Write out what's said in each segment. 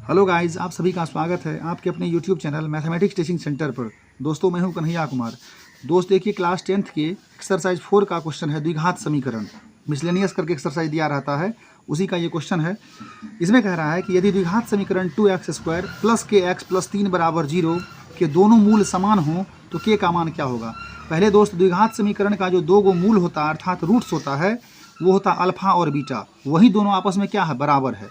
Hello guys, आप सभी का स्वागत है आपके अपने YouTube channel mathematics teaching centre पर। दोस्तों, मैं हूं कन्हैया कुमार। दोस्त देखिए, क्लास 10th के एक्सरसाइज 4 का क्वेश्चन है द्विघात समीकरण। मिसलेनियस करके एक्सरसाइज दिया रहता है, उसी का ये क्वेश्चन है। इसमें कह रहा है कि यदि द्विघात समीकरण 2x² + kx + 3 = 0 के दोनों मूल समान हों तो k का मान क्या होगा। पहले दोस्त, द्विघात समीकरण का जो दो गो मूल होता है अर्थात रूट्स होता है वो होता है अल्फा और बीटा। वही दोनों आपस में क्या है, बराबर है।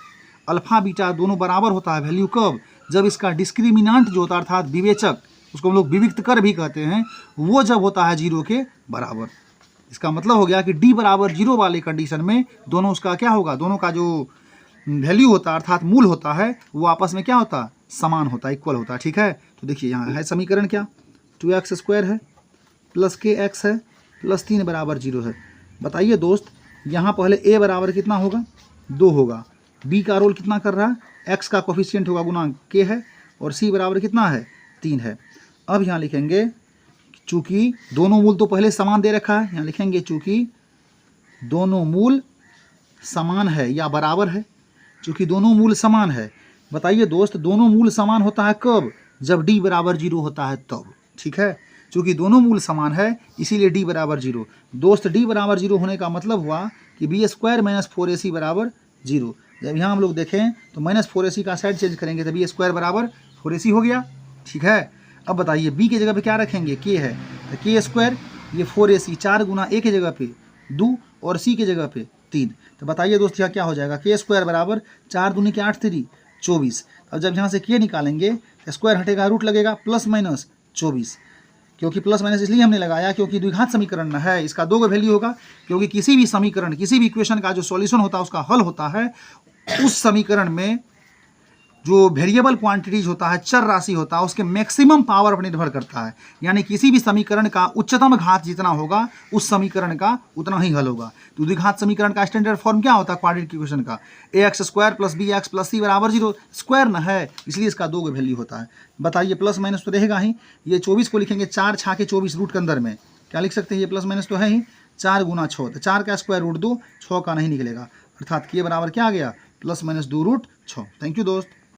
अल्फा बीटा दोनों बराबर होता है वैल्यू कब, जब इसका डिस्क्रिमिनांट जो होता है अर्थात विवेचक, उसको हम लोग विविक्त कर भी कहते हैं, वो जब होता है 0 के बराबर। इसका मतलब हो गया कि d = 0 वाले कंडीशन में दोनों उसका क्या होगा, दोनों का जो वैल्यू होता है अर्थात मूल होता है वो आपस में क्या होता है, समान होता है, इक्वल होता है। ठीक है, तो देखिए यहाँ है समीकरण क्या, 2x² है + kx है + 3 = 0 है। बताइए दोस्त, यहाँ पहले a बराबर कितना होगा, 2 होगा। b का रोल कितना कर रहा है, x का कोफिशिएंट होगा गुणांक k है, और c बराबर कितना है, 3 है। अब यहाँ लिखेंगे चूंकि दोनों मूल तो पहले समान दे रखा है, यहाँ लिखेंगे चूंकि दोनों मूल समान है या बराबर है, चूंकि दोनों मूल समान है। बताइए दोस्त, दोनों मूल समान होता है कब, जब d = 0 होता है तब। ठीक है, चूंकि दोनों मूल समान है इसीलिए d = 0। दोस्त, d = 0 होने का मतलब हुआ कि b² - 4ac = 0। जब यहाँ हम लोग देखें तो -4ac का साइड चेंज करेंगे तो b² = 4ac हो गया। ठीक है, अब बताइए b की जगह पे क्या रखेंगे, k है तो k², ये 4ac 4 गुना a की जगह पे 2 और c की जगह पे 3। तो बताइए दोस्त यहाँ क्या हो जाएगा, k² = 4 दूनी के 8 3 24। अब जब यहाँ से k निकालेंगे तो स्क्वायर हटेगा, रूट लगेगा, +-24। क्योंकि प्लस माइनस इसलिए हमने लगाया क्योंकि द्विघात समीकरण न है, इसका दो वैल्यू होगा। क्योंकि किसी भी समीकरण, किसी भी इक्वेशन का जो सॉल्यूशन होता है उसका हल होता है उस समीकरण में जो वेरिएबल क्वांटिटीज होता है, चर राशि होता है, उसके मैक्सिमम पावर पर निर्भर करता है। यानी किसी भी समीकरण का उच्चतम घात जितना होगा उस समीकरण का उतना ही हल होगा। तो द्विघात समीकरण का स्टैंडर्ड फॉर्म क्या होता है क्वाड्रेटिक इक्वेशन का, ax² + bx + c = 0। स्क्वायर न है इसलिए इसका दो वैल्यू होता है। बताइए, प्लस माइनस तो रहेगा ही। ये 24 को लिखेंगे 4 × 24 रूट के अंदर में क्या लिख सकते हैं, ये प्लस माइनस तो है ही, 4 × 6 तो 4 का स्क्वायर रूट 2, 6 का नहीं निकलेगा, अर्थात के बराबर क्या आ गया, +-2 √6। थैंक यू दोस्त।